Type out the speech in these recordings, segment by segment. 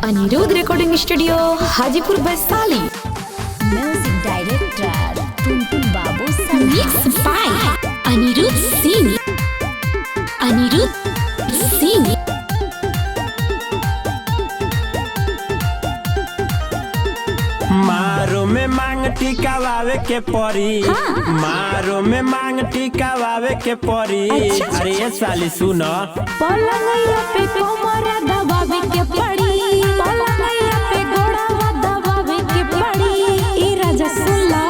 Anirudh recording studio Hajipur Vaishali. Music director Tuntun बाबू mix by Anirudh Singh. मारो में मांग टिकावे के परी। हाँ। मारो में मांग टिकावे के परी। अच्छा। अरे ये साली सुनो, पलंगैया पे कोमरा दबावे के पड़ी, पलंगैया पे गोड़वा दबावे के पड़ी। ई राजा सुला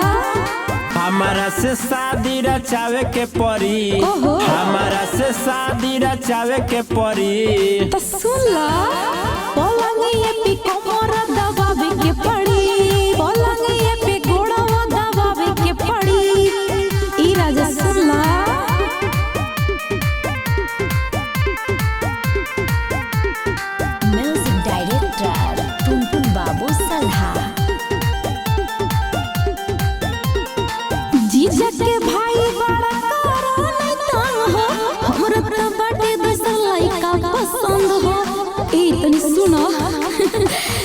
हमारा से शादी रचावे के परी। ओहो। हमारा से शादी रचावे के परी। तो सुला पलंगैया पे कोमरा दबावे के पड़ी, पलंगैया पे गोड़वा दबावे के पड़ी। ई राजा सुला म्यूजिक डायरेक्टर टुनटुन बाबू सल्हा। जीजा के भाई बड़ा करो नहीं तंग हो, हमरा तो बाटे दूसर लइका पसंद हो। ए तनी सुनो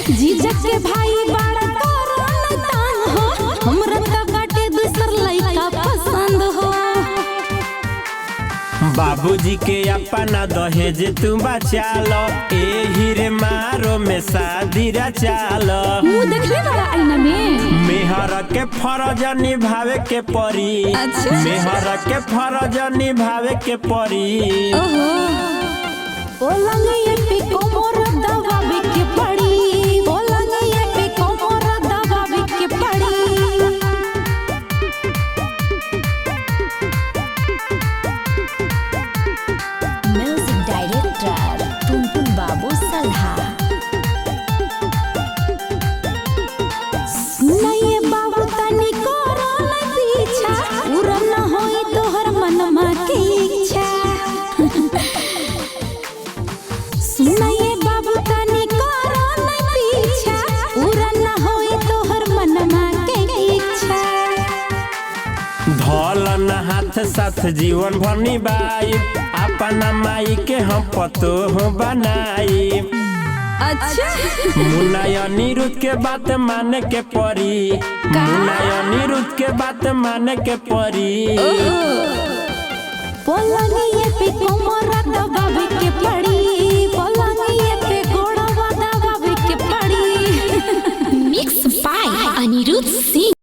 जीजा के भाई बड़ा करो नहीं तंग हो, हमरा तो बाटे दूसर लइका पसंद हो। बाबूजी के अपना दहेज तू बचा लो। एही रे मारो में शादी रचा लो। मुंह देखले बड़ा आईना में। मेहर के फरज निभावे के परी। अच्छा। मेहर के फरज निभावे के परी। ओहो पलंगैया पे कोमर दबावे के पड़ी, पलंगैया पे कोमर दबावे के पड़ी। म्यूजिक डायरेक्टर टुनटुन बाबू सल्हा। सुनाइए बाबू तनी करो न पीछा, पूरा न होई तोहर मनमा के इच्छा। सुनाइए बाबू तनी करो न पीछा, पूरा न होई तोहर मनमा के इच्छा। धौलन हाथ साथ जीवन भर निभाई। अपना माई के हम पतो बनाई। अच्छा मुन्ना अनिरुद्ध के बात माने के परी। मुन्ना अनिरुद्ध के बात माने के परी। पलंगैया पे कोमर दबावे के पड़ी, पलंगैया पे गोड़वा दबावे के पड़ी। Mix by Anirudh Singh.